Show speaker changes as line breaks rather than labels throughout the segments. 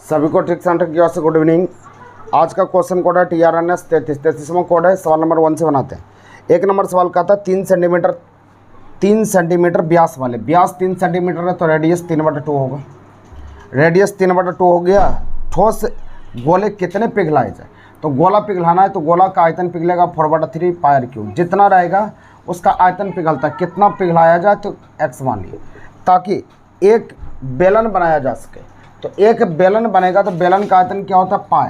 सभी को trick centre की ओर से गुड इवनिंग। आज का क्वेश्चन कोड है TRNS 33वां कोड है। सवाल नंबर 1 से बनाते हैं। एक नंबर सवाल का था 3 सेंटीमीटर व्यास वाले, व्यास 3 सेंटीमीटर है तो रेडियस 3/2 होगा। रेडियस 3/2 हो गया। ठोस गोले कितने पिघलाए जाए, तो गोला पिघलाना है तो गोला का आयतन पिघलेगा 4/3 पायर क्यूब। जितना रहेगा उसका आयतन पिघलता है, कितना पिघलाया जाए तो x मान लिए, ताकि एक बेलन बनाया जा सके। तो एक बेलन बनेगा तो बेलन का आयतन क्या होता है, पाई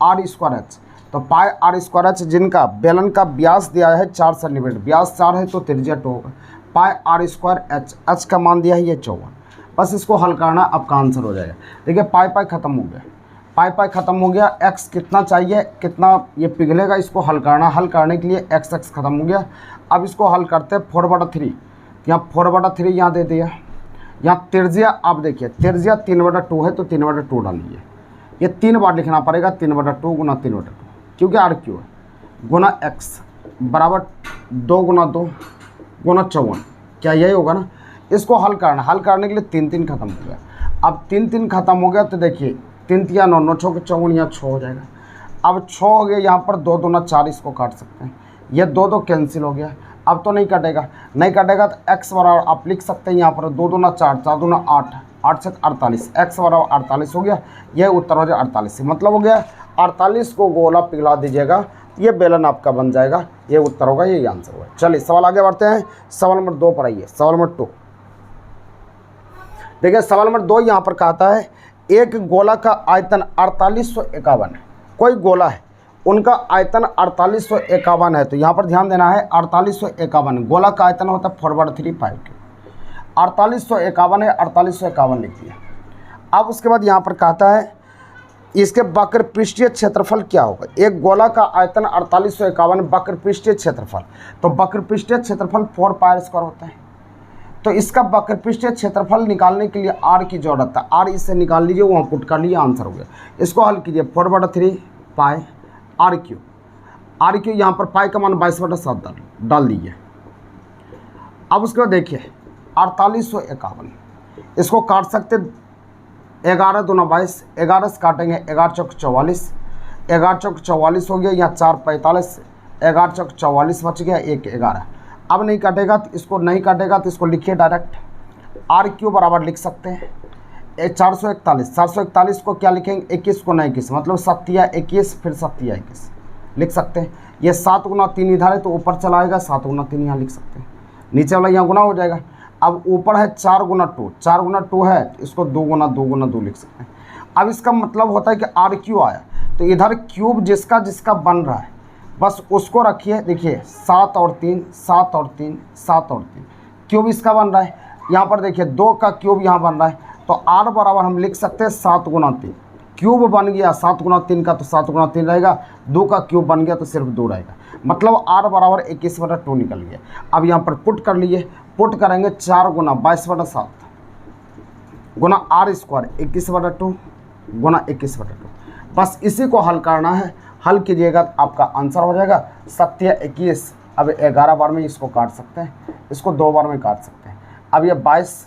r² h। तो पाई r² h जिनका बेलन का व्यास दिया है 4 सेंटीमीटर, व्यास 4 है तो त्रिज्या 2 होगा। पाई r² h, h का मान दिया है ये 54। बस इसको हल करना, आपका आंसर हो जाएगा। देखिए पाई खत्म हो गया, पाई खत्म हो गया। x कितना चाहिए, कितना ये पिघलेगा, इसको हल करना। हल करने के लिए x खत्म हो गया। अब इसको हल करते हैं 4/3, यहाँ 4/3 यहाँ दे दिया। यहाँ त्रिज्या आप देखिए, त्रिज्या 3/2 है तो 3/2 डालिए। ये 3 बार लिखना पड़ेगा, 3/2 गुना 3/2, क्योंकि r³ है, गुना x बराबर 2 गुना 2 गुना 54। क्या यही होगा ना। इसको हल करना, हल करने के लिए 3 खत्म हो गया। अब 3 खत्म हो गया तो देखिए 3 या 9 9 6 54, यहाँ 6 हो जाएगा। अब 6 हो गया, यहाँ पर 2 दूना 4 इसको काट सकते हैं। ये 2 कैंसिल हो गया। अब तो नहीं कटेगा, नहीं कटेगा तो x बराबर आप लिख सकते हैं यहाँ पर 2 दूना 4 4 दूना 8 8 से 48, x बराबर 48 हो गया। यह उत्तर हो जाए 48। मतलब हो गया 48 को गोला पिघला दीजिएगा, ये बेलन आपका बन जाएगा। ये उत्तर होगा, यही आंसर होगा। चलिए सवाल आगे बढ़ते हैं। सवाल नंबर 2 पर आइए। सवाल नंबर 2 देखिए, सवाल नंबर 2 यहाँ पर कहता है एक गोला का आयतन 4851 है। कोई गोला है, उनका आयतन 4851 है। तो यहाँ पर ध्यान देना है, 4851 गोला का आयतन होता है 4/3 पाई क्यूब। 4851 है, 4851 लिख दिया। अब उसके बाद यहाँ पर कहता है इसके वक्र पृष्ठीय क्षेत्रफल क्या होगा। एक गोला का आयतन 4851, वक्र पृष्ठीय क्षेत्रफल, तो वक्र पृष्ठीय क्षेत्रफल 4 पाई² होता है। तो इसका वक्र पृष्ठीय क्षेत्रफल निकालने के लिए r की जरूरत है। r इससे निकाल लीजिए, वहाँ पुट कर लीजिए, आंसर हो गया। इसको हल कीजिए, 4/3 पाई r³ यहाँ पर पाई का मान 22/7 डाल दीजिए। अब उसके बाद देखिए 4851, इसको काट सकते 11 दूना 22, 11 से काटेंगे 11 चौक 44, 11 चौक 44 हो गया। यहाँ 4 45, 11 चौक 44 बच गया, 1 11। अब नहीं काटेगा तो इसको, नहीं काटेगा तो इसको लिखिए डायरेक्ट, r³ बराबर लिख सकते हैं 441। 441 को क्या लिखेंगे, 21 को 21, मतलब 7 या 21 फिर 7 या 21 लिख सकते हैं। ये 7 गुना 3 इधर है तो ऊपर चला आएगा, 7 गुना 3 यहाँ लिख सकते हैं। नीचे वाला यहाँ गुना हो जाएगा। अब ऊपर है 4 गुना 2, 4 गुना 2 है तो इसको 2 गुना 2 गुना 2 लिख सकते हैं। अब इसका मतलब होता है कि r³ आया तो इधर क्यूब जिसका जिसका बन रहा है बस उसको रखिए। देखिए 7 और 3, 7 और 3, 7 और 3 क्यूब इसका बन रहा है। यहाँ पर देखिए 2 का क्यूब यहाँ बन रहा है, तो r बराबर हम लिख सकते हैं 7 गुना 3। क्यूब बन गया 7 गुना 3 का तो 7 गुना 3 रहेगा, 2 का क्यूब बन गया तो सिर्फ 2 रहेगा। मतलब r बराबर 21/2 निकल गया। अब यहाँ पर पुट कर लिए, पुट करेंगे 4 गुना 22/7 गुना r² 21/2 गुना 21/2। बस इसी को हल करना है। हल कीजिएगा तो आपका आंसर हो जाएगा 7 या 21। अब 11 बार में इसको काट सकते हैं, इसको 2 बार में काट सकते हैं। अब ये 22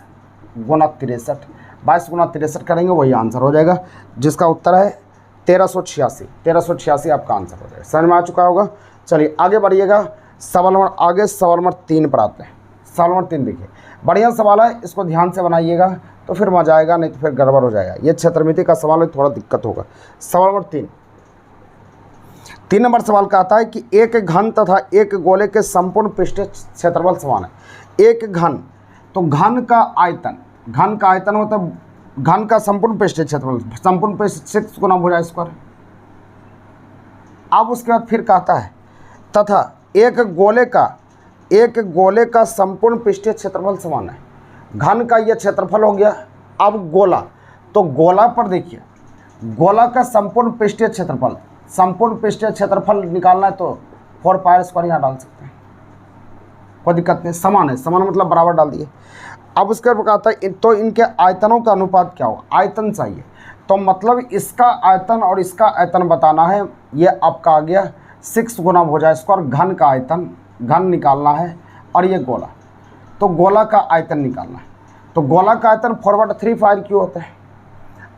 गुना 63, 22 गुना 63 करेंगे, वही आंसर हो जाएगा, जिसका उत्तर है 1386। 1386 आपका आंसर हो जाएगा। समझ में आ चुका होगा। चलिए आगे बढ़िएगा। सवाल नंबर 3 पर आते हैं। सवाल नंबर 3 देखिए, बढ़िया सवाल है, इसको ध्यान से बनाइएगा तो फिर मजा आएगा, नहीं तो फिर गड़बड़ हो जाएगा। ये क्षेत्रमिति का सवाल है, थोड़ा दिक्कत होगा। सवाल नंबर 3 नंबर सवाल का आता है कि एक घन तथा एक गोले के संपूर्ण पृष्ठीय क्षेत्रफल समान है। एक घन, तो घन का आयतन होता है, घन का संपूर्ण पृष्ठीय क्षेत्रफल, संपूर्ण पृष्ठ 6 गुना भुजा²। अब उसके बाद फिर कहता है तथा एक गोले का संपूर्ण पृष्ठीय क्षेत्रफल समान है। घन का यह क्षेत्रफल हो गया। अब गोला, तो गोला पर देखिए, गोला का संपूर्ण पृष्ठीय क्षेत्रफल निकालना है तो 4 पाई² यहाँ डाल सकते हैं, कोई दिक्कत नहीं। समान है, समान मतलब बराबर डाल दिए। अब उसके बाद कहता है तो इनके आयतनों का अनुपात क्या होगा। आयतन चाहिए, तो मतलब इसका आयतन और इसका आयतन बताना है। ये आपका आ गया 6 गुना भुजा²। घन का आयतन, घन निकालना है, और ये गोला, तो गोला का आयतन निकालना है। तो गोला का आयतन 4/3 पाई क्यूब होता है।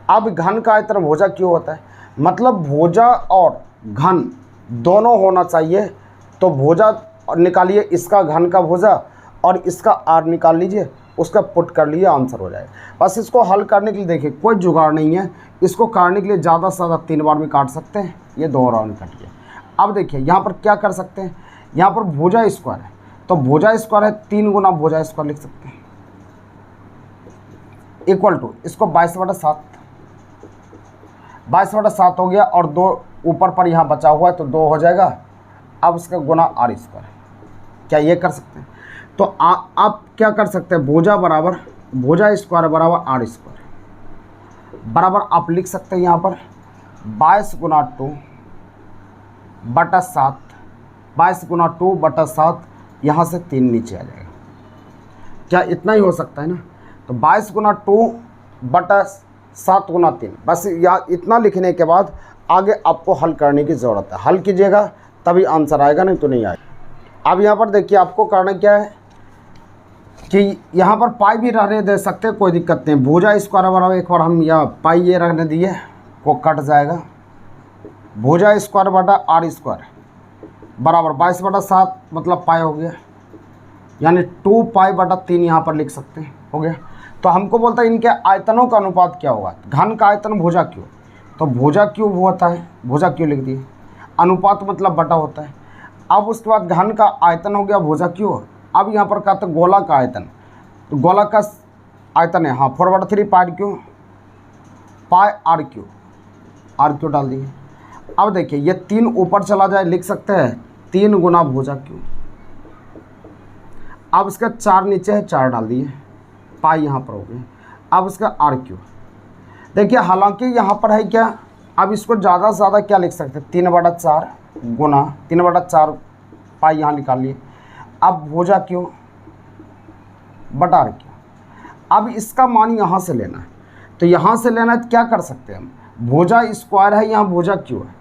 अब घन का आयतन भुजा क्यों होता है, मतलब भुजा और घन दोनों होना चाहिए। तो भुजा निकालिए, इसका घन का भुजा और इसका आर निकाल लीजिए, उसका पुट कर लीजिए, आंसर हो जाएगा। बस इसको हल करने के लिए देखिए कोई जुगाड़ नहीं है, इसको काटने के लिए ज़्यादा से ज़्यादा 3 बार में काट सकते हैं, ये 2 राउंड में कटिए। अब देखिए यहाँ पर क्या कर सकते हैं, यहाँ पर भुजा स्क्वायर है, तो भुजा स्क्वायर है 3 गुना भुजा स्क्वायर लिख सकते हैं, इक्वल टू इसको 22/7, 22/7 हो गया, और 2 ऊपर पर यहाँ बचा हुआ है तो 2 हो जाएगा। अब इसका गुना आर स्क्वायर, क्या ये कर सकते हैं? तो आप क्या कर सकते हैं, भुजा बराबर भुजा स्क्वायर बराबर आर स्क्वायर बराबर आप लिख सकते हैं यहाँ पर 22 गुना 2/7, 22 गुना 2/7, यहाँ से 3 नीचे आ जाएगा। क्या इतना ही हो सकता है ना? तो 22 गुना 2/7 गुना 3, बस या इतना लिखने के बाद आगे आपको हल करने की ज़रूरत है। हल कीजिएगा तभी आंसर आएगा, नहीं तो नहीं आएगा। अब यहाँ पर देखिए आपको करना क्या है कि यहाँ पर पाई भी रहने दे सकते हैं, कोई दिक्कत नहीं। भुजा स्क्वायर बराबर, एक बार हम यहाँ पाई ये रखने दिए, वो कट जाएगा। भुजा स्क्वायर बटा आर स्क्वायर बराबर 22/7 मतलब पाई हो गया, यानी 2π/3 यहाँ पर लिख सकते हैं, हो गया। तो हमको बोलता है इनके आयतनों का अनुपात क्या होगा, घन का आयतन भुजा क्यों, तो भुजा क्यूब होता है, भुजा क्यों लिख दिए, अनुपात मतलब बटा होता है। अब उसके बाद घन का आयतन हो गया भुजा क्यों। अब यहाँ पर कहते हैं गोला का आयतन, तो गोला का आयतन है, हाँ 4/3 पाई क्यू, पाई आर क्यू डाल दिए। अब देखिए ये 3 ऊपर चला जाए, लिख सकते हैं 3 गुना भुजा क्यू। अब इसका 4 नीचे है, 4 डाल दिए, पाई यहाँ पर हो गया। अब इसका आर क्यू, देखिए हालांकि यहाँ पर है क्या, अब इसको ज़्यादा से ज़्यादा क्या लिख सकते हैं, 3/4 गुना 3/4 पाई यहाँ निकाल लिए। अब भुजा क्यों बटा आर क्यू। अब इसका मान यहाँ से लेना है, तो यहाँ से लेना है तो क्या कर सकते हैं हम, भुजा स्क्वायर है, यहाँ भुजा क्यों है,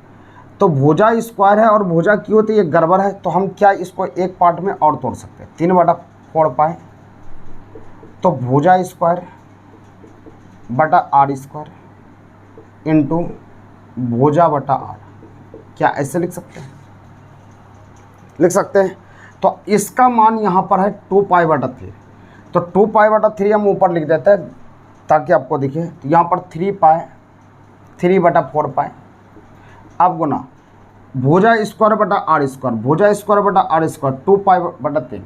तो भुजा स्क्वायर है और भुजा क्यों, तो ये गड़बड़ है। तो हम क्या इसको एक पार्ट में और तोड़ सकते हैं, 3/4 पाई, तो भुजा स्क्वायर बटा आर स्क्वायर इंटू भुजा बटा आर, क्या ऐसे लिख सकते हैं, लिख सकते हैं। तो इसका मान यहाँ पर है 2π/3, तो 2π/3 हम ऊपर लिख देते हैं ताकि आपको दिखे। तो यहाँ पर 3/4 पाई। अब गुना भुजा स्क्वायर बटा आर स्क्वायर, भुजा स्क्वायर बटा आर स्क्वायर 2π/3,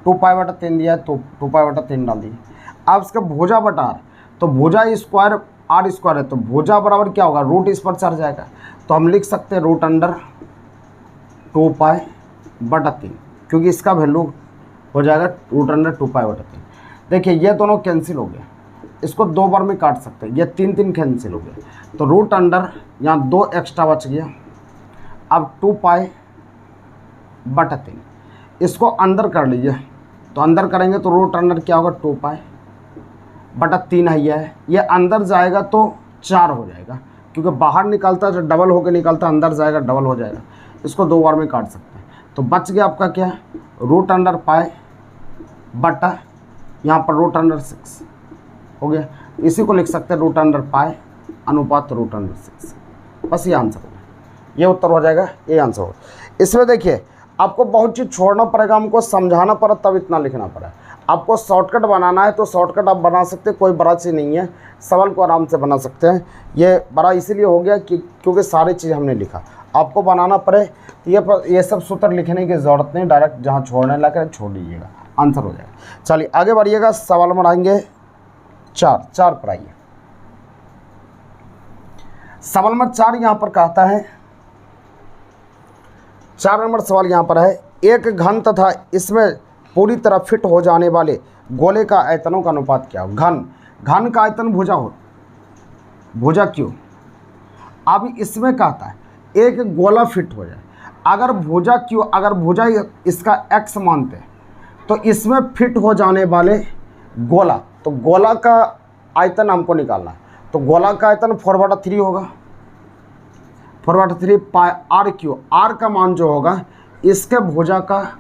2π/3 दिया है तो 2π/3 डाल दिए। अब इसका भुजा बटा आर, तो भुजा स्क्वायर आर स्क्वायर है, तो भुजा बराबर क्या होगा, रूट इस पर चढ़ जाएगा, तो हम लिख सकते हैं √2π/3, क्योंकि इसका वैल्यू हो जाएगा √2π/3। देखिए ये दोनों कैंसिल हो गया, इसको 2 बार में काट सकते हैं, ये 3 कैंसिल हो गया, तो √, यहाँ 2 एक्स्ट्रा बच गया। अब 2π/3 इसको अंदर कर लीजिए, तो अंदर करेंगे तो √, क्या होगा 2π/3 है, ये अंदर जाएगा तो 4 हो जाएगा, क्योंकि बाहर निकलता है जो डबल होकर निकलता है, अंदर जाएगा डबल हो जाएगा। इसको 2 बार में काट सकते हैं, तो बच गया आपका क्या, √π बटा यहाँ पर √6 हो गया। इसी को लिख सकते हैं √π अनुपात √6, बस ये आंसर होगा, ये उत्तर हो जाएगा, ये आंसर होगा। इसमें देखिए आपको बहुत चीज़ छोड़ना पड़ेगा, हमको समझाना पड़ा तब इतना लिखना पड़ा। आपको शॉर्टकट बनाना है तो शॉर्टकट आप बना सकते हैं, कोई बड़ा चीज़ नहीं है, सवाल को आराम से बना सकते हैं। ये बड़ा इसीलिए हो गया कि क्योंकि सारी चीज़ हमने लिखा, आपको बनाना पड़े तो ये सब सूत्र लिखने की ज़रूरत नहीं, डायरेक्ट जहाँ छोड़ने लगे छोड़ दीजिएगा, आंसर हो जाएगा। चलिए आगे बढ़िएगा, सवाल नंबर आएंगे 4 पर आइए। सवाल नंबर 4 यहाँ पर कहता है, 4 नंबर सवाल यहाँ पर है, एक घन तथा इसमें पूरी तरह फिट हो जाने वाले गोले का आयतनों का अनुपात क्या हो। घन का आयतन भुजा क्यों। अब इसमें कहता है एक गोला फिट हो जाए, अगर भुजा क्यों, अगर भुजा इसका x मानते हैं तो इसमें फिट हो जाने वाले गोला, तो गोला का आयतन हमको निकालना है, तो गोला का आयतन 4/3 होगा, 4/3 पाई आर क्यू, आर का मान जो होगा इसके भुजा का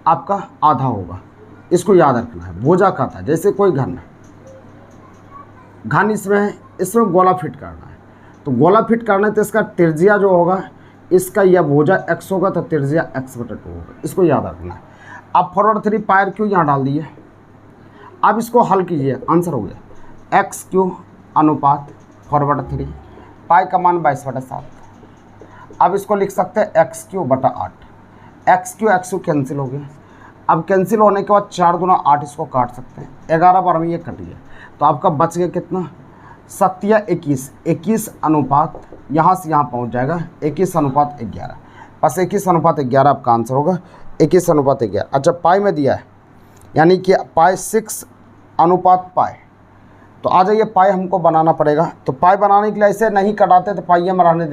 आपका आधा होगा, इसको याद रखना है। भुजा का था जैसे कोई घन घन इसमें है, इसमें गोला फिट करना है। तो गोला फिट करना है तो इसका त्रिज्या जो होगा, इसका यह भुजा x होगा तो त्रिज्या x/2 होगा, इसको याद रखना है। अब फॉरवर्ड 3 पायर क्यू यहाँ डाल दिए। अब इसको हल कीजिए, आंसर हो गया x³ अनुपात फॉरवर्ड 3, पाई का मान 22/7। अब इसको लिख सकते हैं x³/8। x³ कैंसिल हो गया। अब कैंसिल होने के बाद 4 दूना 8 इसको काट सकते हैं, 11 बार में ये कट गया। तो आपका बच गया कितना, 7 21 अनुपात, यहाँ से यहाँ पहुँच जाएगा 21/11। बस 21/11 आपका आंसर होगा, 21/11। अच्छा पाई में दिया है, यानी कि पाई 6 अनुपात पाई। तो आ जाइए, पाई हमको बनाना पड़ेगा। तो पाई बनाने के लिए ऐसे नहीं कटाते तो पाई में रहने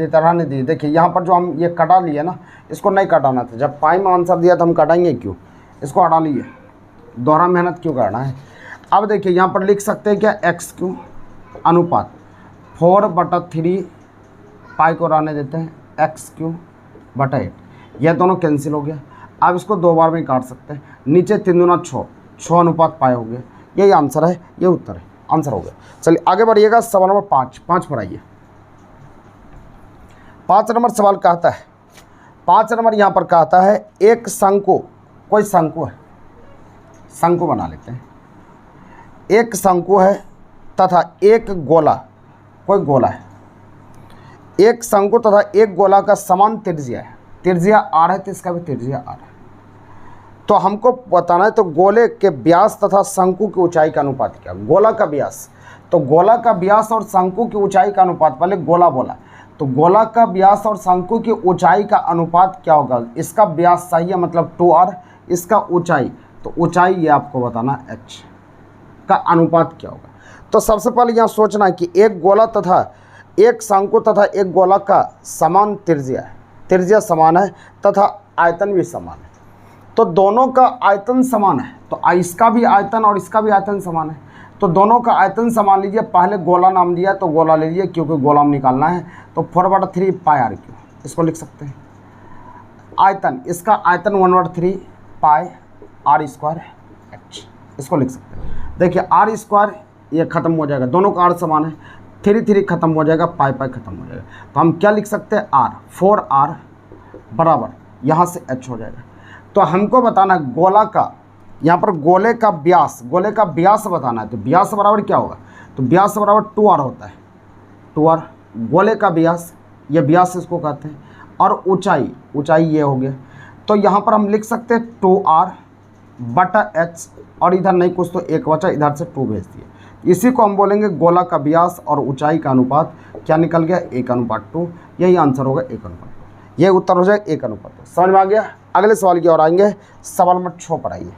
दीजिए। देखिए यहाँ पर जो हम ये कटा लिए ना, इसको नहीं कटाना था। जब पाई में आंसर दिया तो हम कटाएंगे क्यों, इसको हटा लिए, दोहरा मेहनत क्यों करना है। अब देखिए यहाँ पर लिख सकते हैं क्या, x³ अनुपात 4/3 पाई को रहने देते हैं, x³/8। यह दोनों कैंसिल हो गया। अब इसको 2 बार में काट सकते हैं, नीचे 3 दूना 6 अनुपात पाई हो गया। यही आंसर है, ये उत्तर है, आंसर हो गया। चलिए आगे बढ़िएगा, सवाल नंबर 5 पर आइए। 5 नंबर सवाल कहता है, 5 नंबर यहाँ पर कहता है एक शंकु, कोई शंकु है, शंकु बना लेते हैं। एक शंकु है तथा एक गोला, कोई गोला है। एक शंकु तथा एक गोला का समान त्रिज्या है, त्रिज्या r है तो इसका भी त्रिज्या r है। तो हमको बताना है तो गोले के व्यास तथा शंकु की ऊंचाई का अनुपात क्या। गोला का व्यास, तो गोला का व्यास और शंकु की ऊंचाई का अनुपात, पहले गोला बोला तो गोला का व्यास और शंकु की ऊंचाई का अनुपात क्या होगा। इसका व्यास चाहिए मतलब 2r, इसका ऊंचाई, तो ऊंचाई ये आपको बताना h का अनुपात क्या होगा। तो सबसे पहले यहाँ सोचना है कि एक गोला तथा एक शंकु तथा एक गोला का समान त्रिज्या है, त्रिज्या समान है तथा आयतन भी समान है। तो दोनों का आयतन समान है, तो इसका भी आयतन और इसका भी आयतन समान है। तो दोनों का आयतन समान लीजिए। पहले गोला नाम दिया तो गोला ले लीजिए, क्योंकि गोला में निकालना है। तो 4/3 पाई r³ इसको लिख सकते हैं। आयतन, इसका आयतन 1/3 पाई r² h, इसको लिख सकते हैं। देखिए r² ये खत्म हो जाएगा, दोनों का r समान है, 3 खत्म हो जाएगा, पाई खत्म हो जाएगा। तो हम क्या लिख सकते हैं, r 4r बराबर यहाँ से h हो जाएगा। तो हमको बताना गोला का, यहाँ पर गोले का व्यास, गोले का व्यास बताना है। तो व्यास बराबर क्या होगा, तो व्यास बराबर 2r होता है, 2r गोले का व्यास, ये व्यास इसको कहते हैं। और ऊंचाई, ऊंचाई ये हो गया। तो यहाँ पर हम लिख सकते हैं 2r/h, और इधर नहीं कुछ तो 1 बचा, इधर से 2 भेज दिए। इसी को हम बोलेंगे गोला का व्यास और ऊंचाई का अनुपात क्या निकल गया, 1/2। यही आंसर होगा 1/2, ये उत्तर हो जाए 1/2। समझ में आ गया। अगले सवाल की ओर आएंगे, सवाल नंबर 6 पर आइए।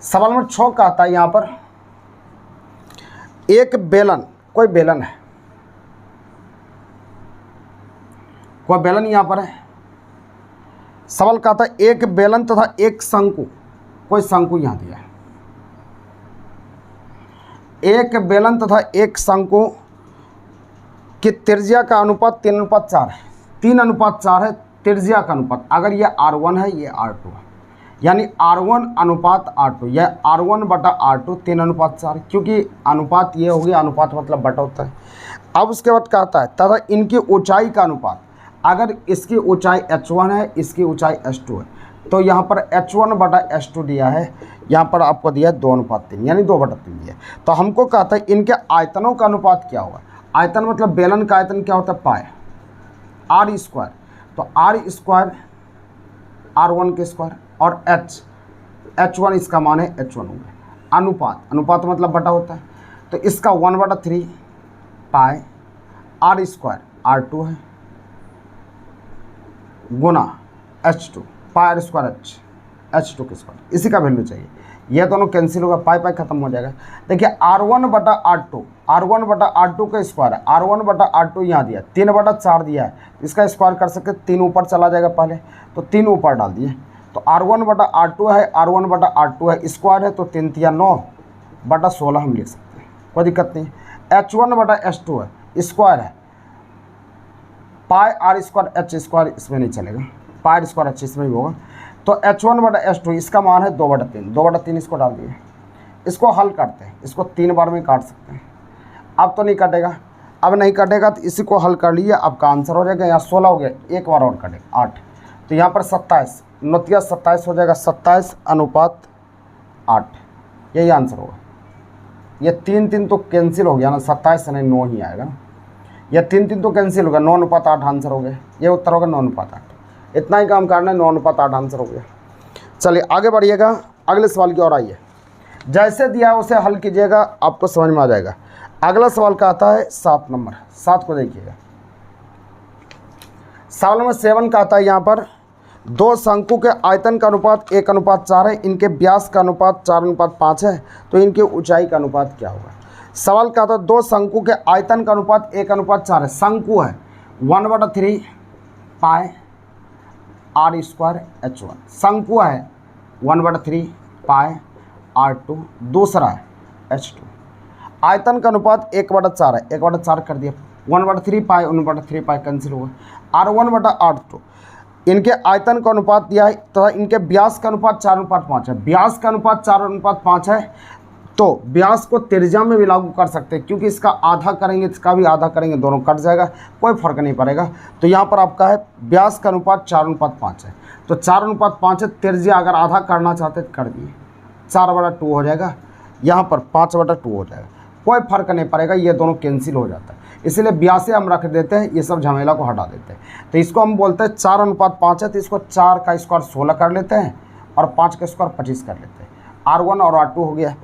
सवाल नंबर 6 का आता है यहाँ पर एक बेलन, कोई बेलन है, कोई बेलन यहाँ पर है। सवाल का आता है एक बेलन तथा एक शंकु, कोई शंकु यहाँ दिया है। एक बेलन तथा एक शंकु की त्रिज्या का अनुपात 3:4 है, 3:4 है त्रिज्या का अनुपात। अगर ये r1 है, ये r2 है, यानी r1 अनुपात r2, यह r1/r2 3:4, क्योंकि अनुपात ये हो गया, अनुपात मतलब बटा होता है। अब उसके बाद कहता है तथा इनकी ऊंचाई का अनुपात। अगर इसकी ऊंचाई h1 है, इसकी ऊंचाई h2 है, तो यहाँ पर h1/h2 दिया है, यहाँ पर आपको दिया है 2:3, यानी 2/3 दिया है। तो हमको कहता है इनके आयतनों का अनुपात क्या होगा। आयतन मतलब बेलन का आयतन क्या होता है, पाई r²। तो r² r1 के स्क्वायर और h1 इसका मान है h1 हो गया। अनुपात, अनुपात मतलब बटा होता है, तो इसका 1/3 पाई r² r2 है गुना h2 पाई r² h2 के स्क्वायर, इसी का वैल्यू चाहिए। यह दोनों कैंसिल होगा, पाई खत्म हो जाएगा। देखिए r1/r2, r1/r2 का स्क्वायर है, r1/r2 यहाँ दिया, 3/4 दिया है, इसका स्क्वायर कर सकते, 3 ऊपर चला जाएगा पहले, तो 3 ऊपर डाल दिए। तो r1/r2 है, r1/r2 है, स्क्वायर है, तो 3 × 9/16 हम लिख सकते हैं, कोई दिक्कत नहीं। h1/h2 है, स्क्वायर है, पाई r² h² इसमें नहीं चलेगा, पाई r² h इसमें भी होगा। तो h1/h2 इसका मान है 2/3, 2/3 इसको डाल दिए। इसको हल करते हैं, इसको 3 बार में काट सकते हैं। अब तो नहीं कटेगा, अब नहीं कटेगा तो इसी को हल कर लिए, आपका आंसर हो जाएगा। यहाँ 16 हो गया, एक बार और कटेगा 8, तो यहाँ पर 27, 9 27 हो जाएगा, 27:8, यही आंसर होगा। ये 3 तो कैंसिल हो गया ना, 27 से नहीं 9 ही आएगा। ये 3 तो कैंसिल होगा, 9:8 आंसर हो गया। ये उत्तर होगा 9:8। इतना ही काम करना है, 9:8 आंसर हो गया। चलिए आगे बढ़िएगा, अगले सवाल की ओर आइए। जैसे दिया है उसे हल कीजिएगा, आपको समझ में आ जाएगा। अगला सवाल का आता है 7 नंबर, 7 को देखिएगा। सवाल नंबर 7 का आता है यहाँ पर, 2 शंकु के आयतन का अनुपात 1:4 है, इनके व्यास का अनुपात 4:5 है, तो इनकी ऊंचाई का अनुपात क्या होगा। सवाल क्या था, 2 शंकु के आयतन का अनुपात 1:4 है। शंकु है 1/3 पाई r² h1, शंकु है 1/3 पाई r2, दूसरा है h2। आयतन का अनुपात 1/4 है, 1/4 कर दिया, 1/3 पाई 1/3 पाई कैंसिल होगा, r1/r2। इनके आयतन का अनुपात दिया है तथा इनके व्यास का अनुपात 4:5 है। व्यास का अनुपात 4:5 है, तो व्यास को त्रिज्या में भी लागू कर सकते हैं, क्योंकि इसका आधा करेंगे इसका भी आधा करेंगे, दोनों कट जाएगा, कोई फर्क नहीं पड़ेगा। तो यहाँ पर आपका है व्यास का अनुपात 4:5 है, तो 4:5 है, त्रिज्या अगर आधा करना चाहते तो कर दिए, 4/2 हो जाएगा, यहाँ पर 5/2 हो जाएगा, कोई फर्क नहीं पड़ेगा, ये दोनों कैंसिल हो जाता है। इसलिए 82 हम रख देते हैं, ये सब झमेला को हटा देते हैं। तो इसको हम बोलते हैं 4:5 है, तो इसको 4 का स्क्वायर 16 कर लेते हैं और 5 का स्क्वायर 25 कर लेते हैं। r1 और r2 हो गया।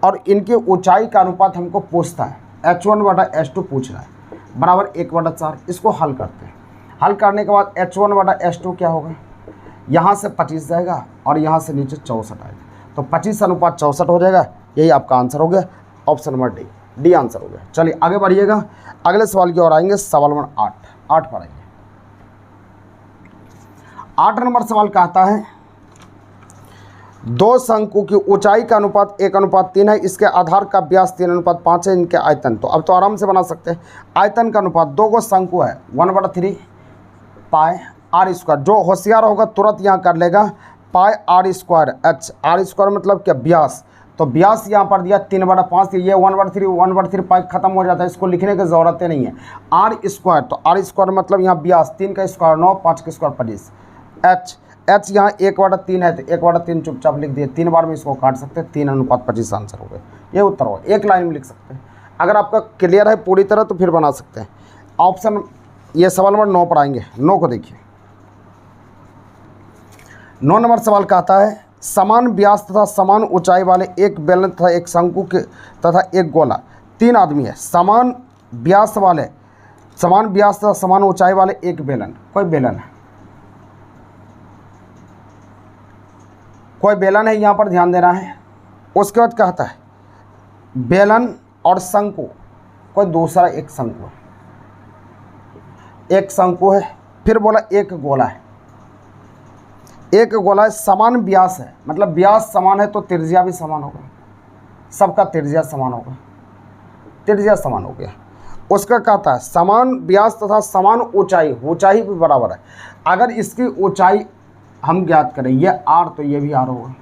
और इनकी ऊंचाई का अनुपात हमको पूछता है, h1/h2 पूछ रहा है, बराबर 1/4। इसको हल करते हैं। हल करने के बाद h1/h2 क्या होगा, यहाँ से 25 जाएगा और यहाँ से नीचे 64 आएगा, तो 25:64 हो जाएगा। यही आपका आंसर हो गया, ऑप्शन नंबर डी आंसर हो गया। चलिए आगे बढ़िएगा, अगले सवाल की ओर आएंगे। सवाल नंबर 8 पर आइए। 8 नंबर सवाल कहता है, 2 शंकु की ऊंचाई का अनुपात 1:3 है, इसके आधार का व्यास 3:5 है, इनके आयतन, तो अब तो आराम से बना सकते हैं। आयतन का अनुपात, 2 को शंकु है 1/3 पाई r², जो होशियार होगा तुरंत यहाँ कर लेगा, पाई r² h, r² मतलब क्या, व्यास। तो व्यास यहाँ पर दिया 3/5, ये 1/3 पाई खत्म हो जाता है, इसको लिखने की ज़रूरत नहीं है। r², तो r² मतलब यहाँ व्यास, 3 का स्क्वायर 9, 5 का स्क्वायर 25, h यहाँ 1/3 है, तो 1/3 चुपचाप लिख दिए, 3 बार में इसको काट सकते हैं, 3:25 आंसर हो गया। ये उत्तर होगा, एक लाइन में लिख सकते हैं। अगर आपका क्लियर है पूरी तरह तो फिर बना सकते हैं। ऑप्शन, ये सवाल नंबर 9 पर आएंगे। 9 को देखिए। 9 नंबर सवाल कहता है, समान व्यास तथा समान ऊंचाई वाले एक बेलन तथा एक शंकु के तथा एक गोला, 3 आदमी है। समान व्यास तथा समान ऊंचाई वाले एक बेलन, कोई बेलन है यहाँ पर ध्यान देना है। उसके बाद कहता है बेलन और शंकु, कोई दूसरा एक शंकु है, एक शंकु है, फिर बोला एक गोला है, एक गोला है, समान व्यास है, मतलब व्यास समान है तो त्रिज्या भी समान होगा, सबका त्रिज्या समान होगा, त्रिज्या समान हो गया। उसका कहता है समान व्यास तथा समान ऊंचाई, ऊंचाई भी बराबर है। अगर इसकी ऊंचाई हम ज्ञात करें, ये r तो ये भी r होगा,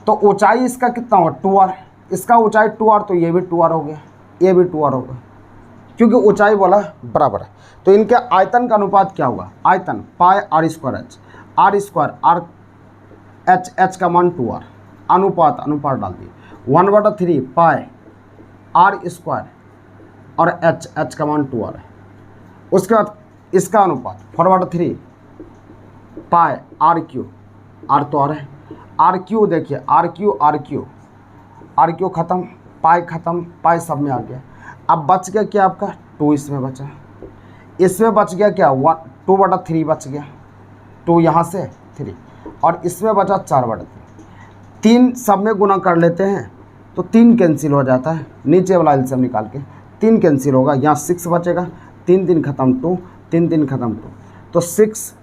तो ऊंचाई इसका कितना होगा 2r, इसका ऊंचाई 2r तो ये भी 2r हो गया, ये भी 2r होगा, क्योंकि ऊंचाई बोला बराबर है। तो इनके आयतन का अनुपात क्या होगा, आयतन पाई r² h, r² h का मान 2r, अनुपात डाल दिए 1/3 पाई r² और h का मान 2r है। उसके बाद इसका अनुपात 4/3 पाई r³ r तो r है, r³ देखिए r³ ख़त्म, पाई ख़त्म, पाई सब में आ गया। अब बच गया क्या आपका 2, इसमें बचा, इसमें बच गया क्या 2/3 बच गया, 2 यहाँ से 3, और इसमें बचा 4/3। 3 सब में गुना कर लेते हैं तो 3 कैंसिल हो जाता है, नीचे वाला एलसीएम निकाल के 3 कैंसिल होगा, यहाँ 6 बचेगा, 3 3 ख़त्म 2, 3 3 ख़त्म 2, तो 6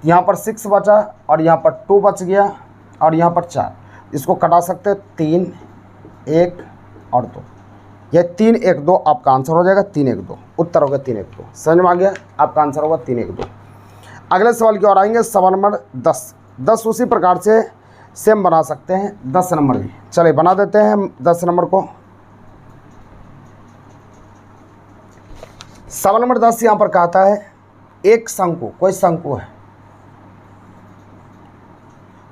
यहाँ पर 6 बचा और यहाँ पर 2 बच गया और यहाँ पर 4, इसको कटा सकते हैं 3 1 और 2, ये 3 1 2 आपका आंसर हो जाएगा, 3 1 2 उत्तर होगा, 3 1 2 समझ में आ गया, आपका आंसर होगा 3 1 2। अगले सवाल की ओर आएंगे। सवाल नंबर 10 उसी प्रकार से सेम बना सकते हैं 10 नंबर भी। चलिए बना देते हैं 10 नंबर को। सवाल नंबर 10 यहाँ पर कहता है एक शंकु, कोई शंकु है,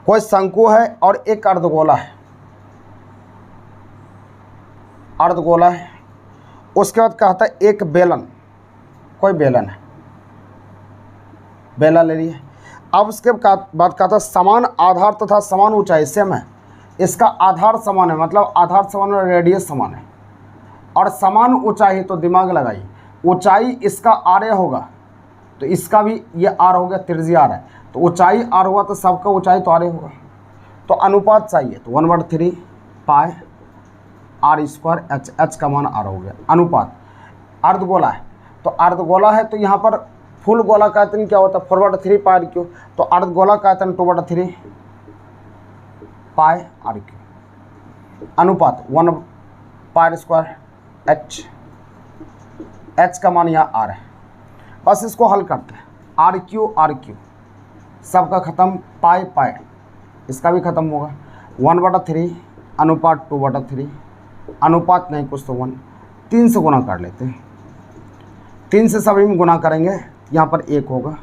कोई शंकु है और एक अर्धगोला है, अर्धगोला है। उसके बाद कहता है एक बेलन, कोई बेलन है, बेलन ले लिए। अब उसके बाद कहता है समान आधार तथा समान ऊंचाई, सेम है, इसका आधार समान है, मतलब आधार समान और रेडियस समान है, और समान ऊंचाई, तो दिमाग लगाइए, ऊंचाई इसका आर होगा तो इसका भी ये आर हो गया, त्रिज्या आर है, तो ऊंचाई आर हुआ तो सबका ऊंचाई तो आर होगा। तो अनुपात चाहिए तो 1/3 पाई आर स्क्वायर एच, एच का मान आर हो गया। अनुपात अर्धगोला है, तो अर्धगोला है तो यहाँ पर फुल गोला का आयतन क्या होता है 4/3 पाई आर क्यू, तो अर्धगोला का आयतन 2/3 पाई आर क्यू। अनुपात 1 पाई स्क्वायर एच, एच का मान यहाँ आर है। बस इसको हल करते हैं, आर क्यू सबका ख़त्म, पाई पाई इसका भी ख़त्म होगा, 1/3 अनुपात 2/3, अनुपात नहीं कुछ तो 1, 3 से गुना कर लेते हैं, 3 से सभी में गुना करेंगे, यहाँ पर 1 होगा,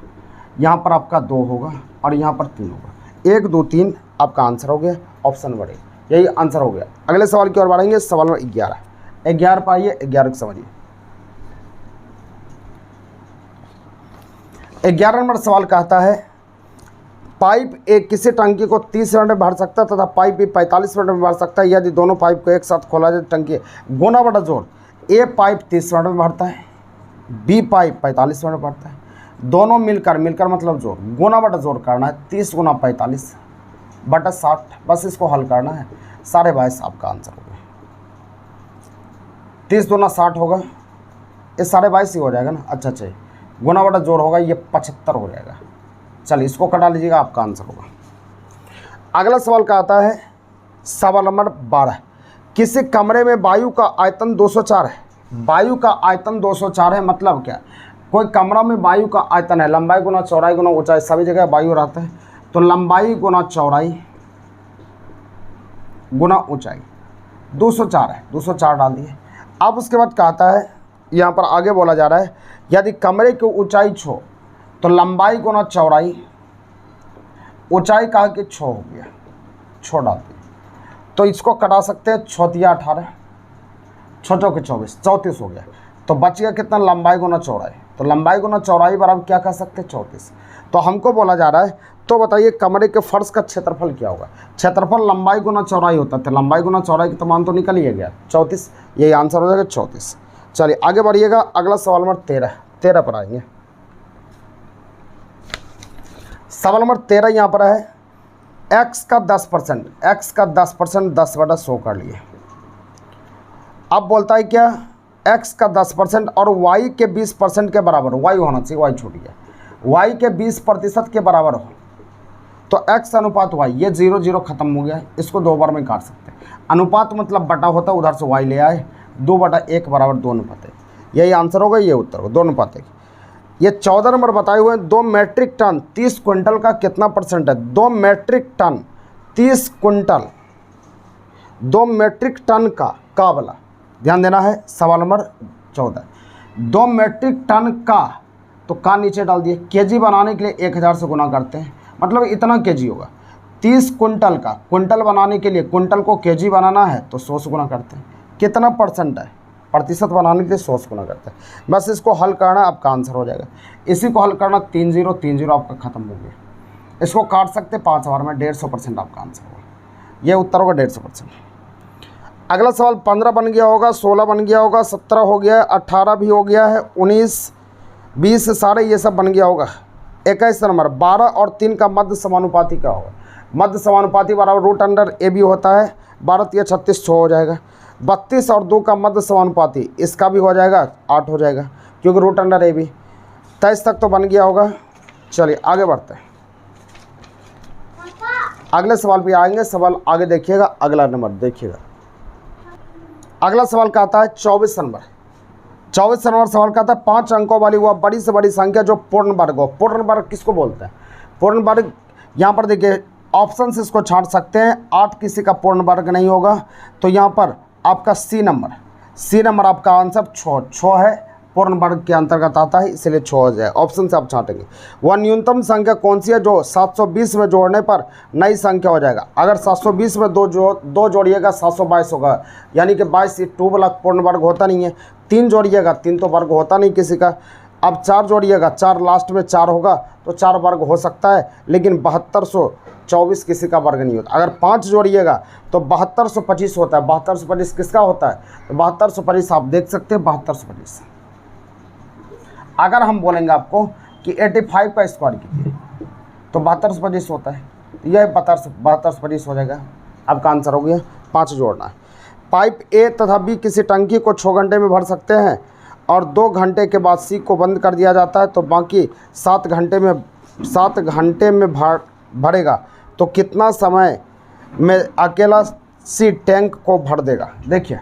यहाँ पर आपका 2 होगा और यहाँ पर 3 होगा। 1 2 3 आपका आंसर हो गया, ऑप्शन बढ़े, यही आंसर हो गया। अगले सवाल की ओर बढ़ेंगे, सवाल नंबर 11 पाइए, 11 को समझिए। 11 नंबर सवाल कहता है पाइप एक किसी टंकी को 30 मिनट में भर सकता है तथा पाइप भी 45 मिनट में भर सकता है यदि दोनों पाइप को एक साथ खोला जाए टंकी गुना बटा जोड़। ए पाइप 30 मिनट में भरता है, बी पाइप 45 मिनट में भरता है, दोनों मिलकर मतलब जोड़, गुना बटा जोड़ करना है, 30 गुना 45 बटा 60, बस इसको हल करना है, 22.5 आपका आंसर हो गया। 30 दूना 60 होगा, ये 22.5 ही हो जाएगा ना। अच्छा, गुना बटा जोड़ होगा, ये 75 हो जाएगा। चलिए इसको कटा लीजिएगा, आपका आंसर होगा। अगला सवाल का आता है सवाल नंबर 12, किसी कमरे में वायु का आयतन 204 है, वायु का आयतन 204 है, मतलब क्या, कोई कमरा में वायु का आयतन है, लंबाई गुना चौड़ाई गुना ऊंचाई, सभी जगह वायु रहता है, तो लंबाई गुना चौड़ाई गुना ऊंचाई 204 है, 204 डाल दिए। अब उसके बाद कहता है, यहाँ पर आगे बोला जा रहा है यदि कमरे की ऊंचाई 6 तो लंबाई गुना चौड़ाई, ऊंचाई कहा कि 6 हो गया, 6 डाल दिए, तो इसको कटा सकते हैं, 6 × 18, 6 के 24, 34 हो गया। तो बच गया कितना, लंबाई गुना चौड़ाई, तो लंबाई गुना चौड़ाई बराबर क्या कह सकते हैं 34। तो हमको बोला जा रहा है, तो बताइए कमरे के फर्श का क्षेत्रफल क्या होगा। क्षेत्रफल लंबाई गुना चौड़ाई होता है, लंबाई गुना चौड़ाई का तो मान तो निकल ही गया 34, यही आंसर हो जाएगा 34। चलिए आगे बढ़िएगा, अगला सवाल नंबर 13 पर आएंगे। सवाल नंबर 13 यहाँ पर है x का 10%, x का 10% 10/100 कर लिए। अब बोलता है क्या, x का 10% और y के 20% के बराबर, y होना चाहिए, y छूट गया, y के 20% के बराबर हो तो x अनुपात y, ये 0 0 खत्म हो गया, इसको 2 बार में काट सकते हैं। अनुपात मतलब बटा होता है, उधर से y ले आए, 2/1 बराबर 2 अनुपात, यही आंसर होगा, ये उत्तर हो 2 अनुपात। ये 14 नंबर बताए हुए हैं, 2 मेट्रिक टन 30 क्विंटल का कितना परसेंट है। 2 metric ton 30 quintal, 2 metric ton का वाला ध्यान देना है। सवाल नंबर 14, 2 मेट्रिक टन का, तो का नीचे डाल दिए, केजी बनाने के लिए 1000 से गुना करते हैं, मतलब इतना केजी होगा। 30 क्विंटल का, क्विंटल बनाने के लिए क्विंटल को केजी बनाना है तो 100 से गुना करते हैं, कितना परसेंट है, प्रतिशत बनाने के लिए 100 से गुना करते हैं। बस इसको हल करना, आपका आंसर हो जाएगा। इसी को हल करना, 3 0 3 0 आपका खत्म हो गया। इसको काट सकते 5 बार में, 150% आपका आंसर होगा, ये उत्तर होगा 150%। अगला सवाल 15 बन गया होगा, 16 बन गया होगा, 17 हो गया है, 18 भी हो गया है, 19 20 सारे ये सब बन गया होगा। 21 नंबर, 12 और 3 का मध्य समानुपाती क्या होगा। मध्य समानुपाती बराबर √AB होता है, 12 × 36 6 हो जाएगा। 32 और 2 का मध्य समानुपाती, इसका भी हो जाएगा 8 हो जाएगा, क्योंकि √AB। 23 तक तो बन गया होगा। चलिए आगे बढ़ते हैं, अगले सवाल पे आएंगे। सवाल आगे देखिएगा, अगला नंबर देखिएगा। अगला सवाल का आता है 24 नंबर। 24 नंबर सवाल का आता है 5 अंकों वाली वह बड़ी से बड़ी संख्या जो पूर्ण वर्ग हो। पूर्ण वर्ग किसको बोलते हैं, पूर्ण वर्ग यहाँ पर देखिए ऑप्शन से इसको छांट सकते हैं। 8 किसी का पूर्ण वर्ग नहीं होगा, तो यहाँ पर आपका सी नंबर आपका आंसर 6 है, पूर्ण वर्ग के अंतर्गत आता है, इसलिए 6 हो जाए। ऑप्शन से आप छांटेंगे। वह न्यूनतम संख्या कौन सी है जो 720 में जोड़ने पर नई संख्या हो जाएगा? अगर 720 में दो जोड़िएगा 722 होगा, यानी कि 22 2 वाला पूर्ण वर्ग होता नहीं है। 3 जोड़िएगा 3 तो वर्ग होता नहीं किसी का। अब 4 जोड़िएगा 4 लास्ट में 4 होगा तो 4 वर्ग हो सकता है, लेकिन 7224 किसी का वर्ग नहीं होता। अगर 5 जोड़िएगा तो 7225 होता है। 7225 किसका होता है? तो 7225 आप देख सकते हैं, 7225। अगर हम बोलेंगे आपको कि 85 का स्क्वायर कीजिए तो 7225 होता है, तो यह 7225 हो जाएगा। आपका आंसर हो गया। 5 जोड़ना है। पाइप ए तथा बी किसी टंकी को 6 घंटे में भर सकते हैं और 2 घंटे के बाद सी को बंद कर दिया जाता है, तो बाकी 7 घंटे में भरेगा, तो कितना समय में अकेला सी टैंक को भर देगा? देखिए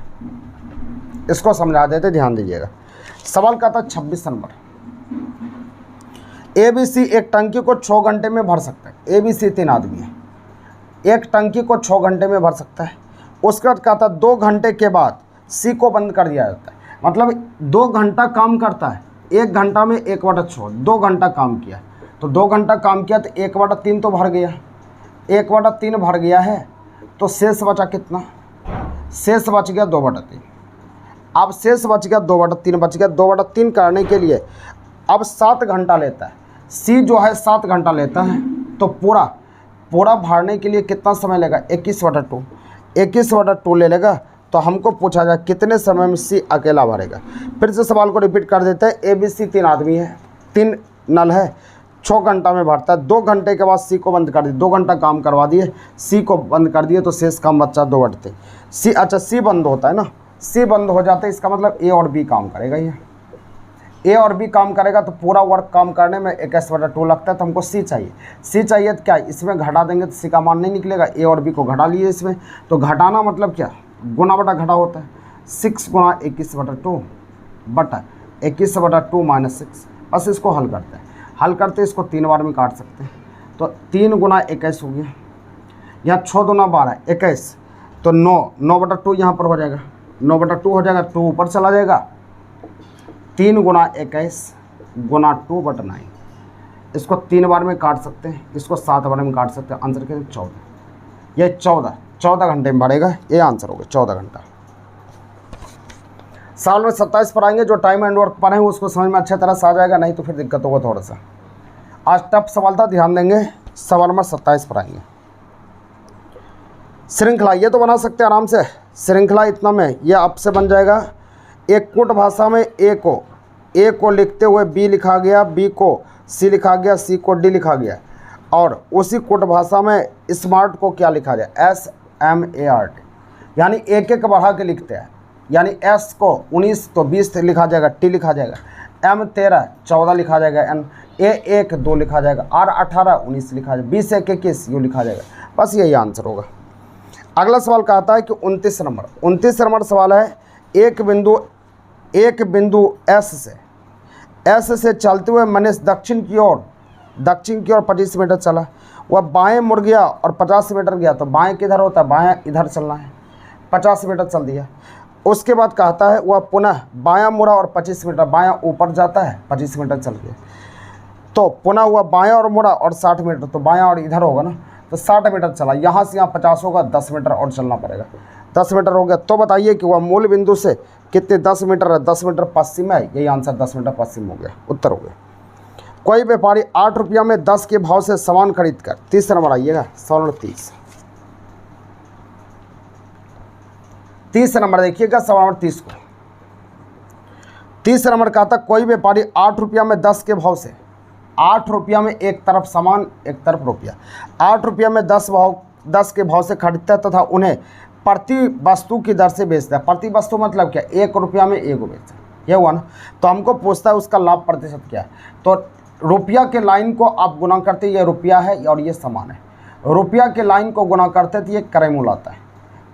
इसको समझा देते, ध्यान दीजिएगा। सवाल का था 26 नंबर। ABC एक टंकी को 6 घंटे में भर सकता है। ABC 3 आदमी है, एक टंकी को 6 घंटे में भर सकता है। उसके बाद कहा था 2 घंटे के बाद सी को बंद कर दिया जाता है। मतलब 2 घंटा काम करता है, 1 घंटा में 1/6, 2 घंटा काम किया, तो 2 घंटा काम किया तो 1/3 तो भर गया, 1/3 भर गया है, तो शेष बचा कितना? शेष बच गया 2/3। अब शेष बच गया 2/3 बच गया। 2/3 करने के लिए अब 7 घंटा लेता है। सी जो है 7 घंटा लेता है, तो पूरा भरने के लिए कितना समय लेगा? 21/2 ले लेगा। तो हमको पूछा जाए कितने समय में सी अकेला भरेगा। फिर से सवाल को रिपीट कर देते हैं। ABC 3 आदमी है, 3 नल है, 6 घंटा में भरता है। 2 घंटे के बाद सी को बंद कर दिए, 2 घंटा काम करवा दिए, सी को बंद कर दिए, तो शेष काम बच्चा 2/3। सी अच्छा सी बंद होता है ना, सी बंद हो जाता है, इसका मतलब ए और बी काम करेगा। ये ए और बी काम करेगा, तो पूरा वर्क काम करने में 21/2 लगता है, तो हमको सी चाहिए। सी चाहिए तो क्या इसमें घटा देंगे तो सी का मान नहीं निकलेगा। ए और बी को घटा लिए इसमें, तो घटाना मतलब क्या? गुना बटा घटा होता है। 6 गुना 21/2 बटा 21/2 माइनस 6। बस इसको हल करते हैं। हल करते इसको 3 बार में काट सकते हैं, तो 3 गुना 21 हो गया। यहाँ 6 दूना 12, 21, तो 9/2 यहाँ पर हो जाएगा, 9/2 हो जाएगा, 2 ऊपर चला जाएगा। 3 गुना 21 गुना 2/9, इसको 3 बार में काट सकते हैं, इसको 7 बार में काट सकते हैं। आंसर क्या है? 14। ये 14 घंटे में बढ़ेगा, ये आंसर होगा 14 घंटा। साल में 27 पर आएंगे। जो टाइम एंड वर्क पर है उसको समझ में अच्छी तरह से आ जाएगा, नहीं तो फिर दिक्कत होगा थोड़ा सा। आज टफ सवाल था, ध्यान देंगे। सवाल में 27 पर आएंगे। श्रृंखला ये तो बना सकते हैं आराम से। श्रृंखला इतना में ये आपसे बन जाएगा। एक कुट भाषा में ए को लिखते हुए बी लिखा गया, बी को सी लिखा गया, सी को डी लिखा गया, और उसी कुट भाषा में स्मार्ट को क्या लिखा जाए? SMART, यानी एक एक बढ़ा के लिखते हैं। यानी S को 19 तो 20 लिखा जाएगा, T लिखा जाएगा, M 13 14 लिखा जाएगा, N A 1 2 लिखा जाएगा, R 18 19 लिखा जाएगा, 20 1 21 यू लिखा जाएगा। बस यही आंसर होगा। अगला सवाल कहता है कि 29 नंबर सवाल है। एक बिंदु S से चलते हुए मनीष दक्षिण की ओर 25 मीटर चला। वह बाएं मुड़ गया और 50 मीटर गया, तो बाएं किधर होता है? बाएं इधर चलना है। 50 मीटर चल दिया। उसके बाद कहता है वह पुनः बायां मुड़ा और 25 मीटर, बायां ऊपर जाता है, 25 मीटर चल गया, तो पुनः हुआ बायां और मुड़ा और 60 मीटर, तो बायां और इधर होगा ना, तो 60 मीटर चला। यहाँ से यहाँ 50 होगा, 10 मीटर और चलना पड़ेगा। 10 मीटर हो गया। तो बताइए कि वह मूल बिंदु से कितने 10 मीटर है? 10 मीटर पश्चिम है। यही आंसर 10 मीटर पश्चिम हो गया, उत्तर हो गया। कोई व्यापारी 8 रुपया में 10 के भाव से सामान खरीद कर 30 नंबर आइएगा। सवाल 30 नंबर देखिएगा। सवाल 30 को 30 नंबर का था कोई व्यापारी 8 रुपया में 10 के भाव से, 8 रुपया में एक तरफ सामान एक तरफ रुपया, 8 रुपया में 10 के भाव से खरीदता है तथा उन्हें प्रति वस्तु की दर से बेचता है। प्रति वस्तु मतलब क्या? 1 रुपया में एगो बेचता है, ये हुआ ना। तो हमको पूछता है उसका लाभ प्रतिशत क्या है। तो रुपया के लाइन को आप गुना करते, ये रुपया है और ये सामान है। रुपया के लाइन को गुना करते तो ये क्रय मूल्य आता है,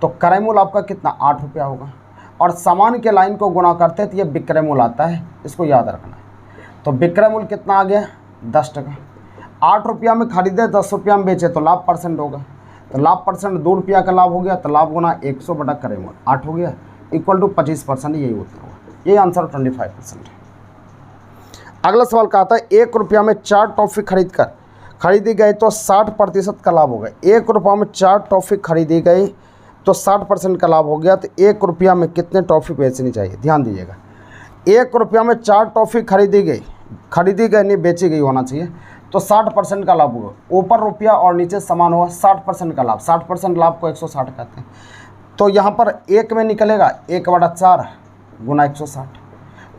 तो क्रय मूल्य आपका कितना? 8 रुपया होगा। और सामान के लाइन को गुना करते तो ये विक्रय मूल्य आता है, इसको याद रखना है। तो विक्रय मूल्य कितना आ गया? 10 टका। 8 रुपया में खरीदे 10 रुपया में बेचे तो लाभ परसेंट होगा। तो लाभ परसेंट 2 रुपया का लाभ हो गया, तो लाभ गुना 100 बटा करेंगे 8 हो गया, इक्वल टू 25%। यही उत्तर होगा, यही आंसर 25% है। अगला सवाल कहता है 1 रुपया में 4 टॉफ़ी खरीदी गई तो 60% का लाभ होगा। 1 रुपया में 4 टॉफ़ी खरीदी गई तो 60% का लाभ हो गया। तो 1 रुपया में कितने टॉफ़ी बेचनी चाहिए, ध्यान दीजिएगा। 1 रुपया में 4 टॉफ़ी खरीदी गई नहीं बेची गई होना चाहिए, तो 60% का लाभ होगा। ऊपर रुपया और नीचे समान होगा, 60% का लाभ। 60% लाभ को 160 कहते हैं। तो यहाँ पर 1 में निकलेगा 1/4 गुना 160।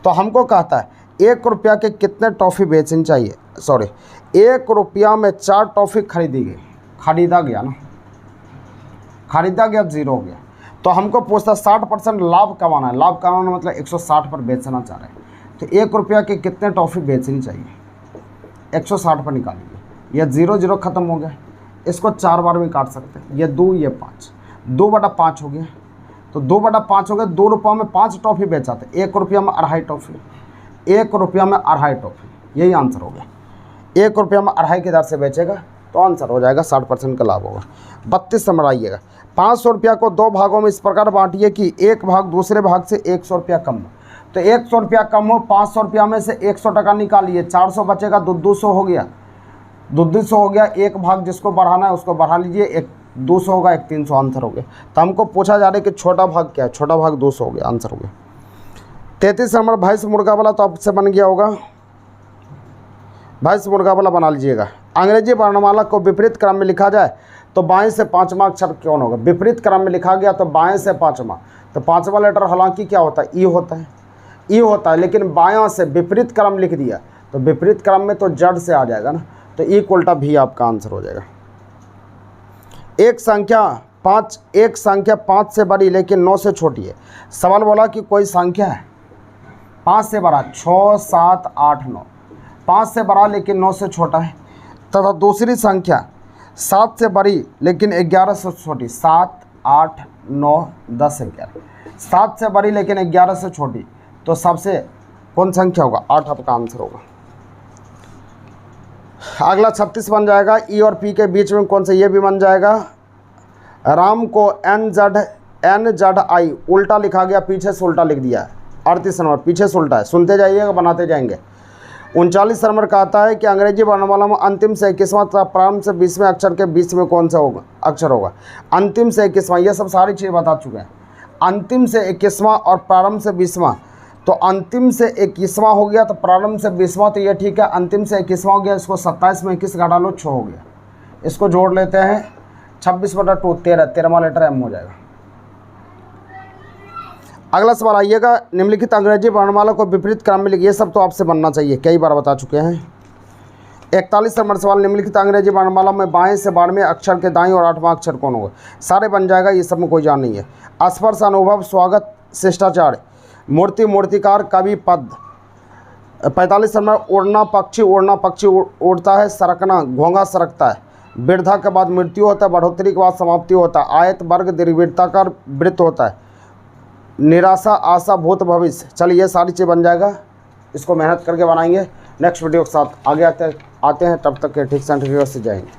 तो हमको कहता है 1 रुपया के कितने टॉफ़ी बेचनी चाहिए, 1 रुपया में 4 टॉफ़ी खरीदी गई, खरीदा गया 0 हो गया। तो हमको पूछता 60% लाभ कमाना है। लाभ कमाना मतलब 160 पर बेचना चाह रहे हैं। तो 1 रुपया के कितने टॉफ़ी बेचनी चाहिए, 160 पर निकालिए। यह 0 ख़त्म हो गया, इसको 4 बार में काट सकते हैं। ये 2 ये 5, 2/5 हो गया। तो 2/5 हो गया। 2 रुपया में 5 टॉफ़ी बेचा था, 1 रुपया में 2.5 टॉफ़ी, 1 रुपया में 2.5 टॉफ़ी, यही आंसर हो गया। 1 रुपया में 2.5 की दर से बेचेगा तो आंसर हो जाएगा 60% का लाभ होगा। 32 नंबर आइएगा। 500 रुपया को 2 भागों में इस प्रकार बांटिए कि एक भाग दूसरे भाग से 100 रुपया कम हो। तो 100 रुपया कम हो, 500 रुपया में से 100 टका निकालिए, 400 बचेगा, 200 हो गया, 200 हो गया। एक भाग जिसको बढ़ाना है उसको बढ़ा लीजिए, एक 200 होगा, एक 300, आंसर हो गया। तो हमको पूछा जा रहा है कि छोटा भाग क्या है, छोटा भाग 200 हो गया, आंसर हो गया। 33 नंबर भैंस मुर्गा वाला तो आपसे बन गया होगा, भैंस मुर्गा वाला बना लीजिएगा। अंग्रेजी वर्णमाला को विपरीत क्रम में लिखा जाए तो बाएं से 5वां अक्षर कौन होगा। विपरीत क्रम में लिखा गया तो बाएं से 5वां, तो 5वां लेटर हालांकि क्या होता है, ई होता है, ई होता है। लेकिन बायां से विपरीत क्रम लिख दिया तो विपरीत क्रम में तो जड़ से आ जाएगा ना, तो ई उल्टा भी आपका आंसर हो जाएगा। एक संख्या 5 से बड़ी लेकिन 9 से छोटी है। सवाल बोला कि कोई संख्या है 5 से बड़ा, 6, 7, 8, 9, 5 से बड़ा लेकिन 9 से छोटा है, तथा दूसरी संख्या 7 से बड़ी लेकिन 11 से छोटी, 7, 8, 9, 10, 11, 7 से बड़ी लेकिन 11 से छोटी, तो सबसे कौन संख्या होगा, 8 आपका आंसर होगा। अगला 36 बन जाएगा। ई और पी के बीच में कौन सा, ये भी बन जाएगा। राम को NZI उल्टा लिखा गया, पीछे से उल्टा लिख दिया है। 38 नंबर पीछे से उल्टा है, सुनते जाइएगा बनाते जाएंगे। 39 नंबर का आता है कि अंग्रेजी वर्णमाला में अंतिम से 21वां तथा प्रारंभ से 20वें अक्षर के बीच में कौन सा होगा, अक्षर होगा। अंतिम से 21वां, ये सब सारी चीज़ें बता चुके हैं। अंतिम से 21वां और प्रारंभ से 20वां, तो अंतिम से 21वां हो गया तो प्रारंभ से 20वां, तो ये ठीक है। अंतिम से 21वां हो गया, इसको 27 में 21 घटा लो, 6 हो गया। इसको जोड़ लेते हैं, 26/2 13वां लेटर M हो जाएगा। अगला सवाल आइएगा। निम्नलिखित अंग्रेजी वर्णमाला को विपरीत क्रम में लिखिए। ये सब तो आपसे बनना चाहिए, कई बार बता चुके हैं। 41 नंबर सवाल, निम्नलिखित अंग्रेजी वर्णमाला में बाएं से 12वें अक्षर के दाईं और 8वां अक्षर कौन होगा। सारे बन जाएगा, ये सब में कोई जान नहीं है। स्पर्श, अनुभव, स्वागत, शिष्टाचार, मूर्ति, मूर्तिकार, कवि, पद। 45 नंबर, उड़ना पक्षी उड़ता है। सरकना, घोंघा सरकता है। वृद्धा के बाद मृत्यु होता है, बढ़ोतरी के बाद समाप्ति होता है। आयत, वर्ग, दीर्घवृत्ताकार वृत्त होता है। निराशा, आशा, भूत, भविष्य। चलिए ये सारी चीज़ बन जाएगा, इसको मेहनत करके बनाएंगे। नेक्स्ट वीडियो के साथ आगे आते हैं। तब तक के ठीक से जाएंगे।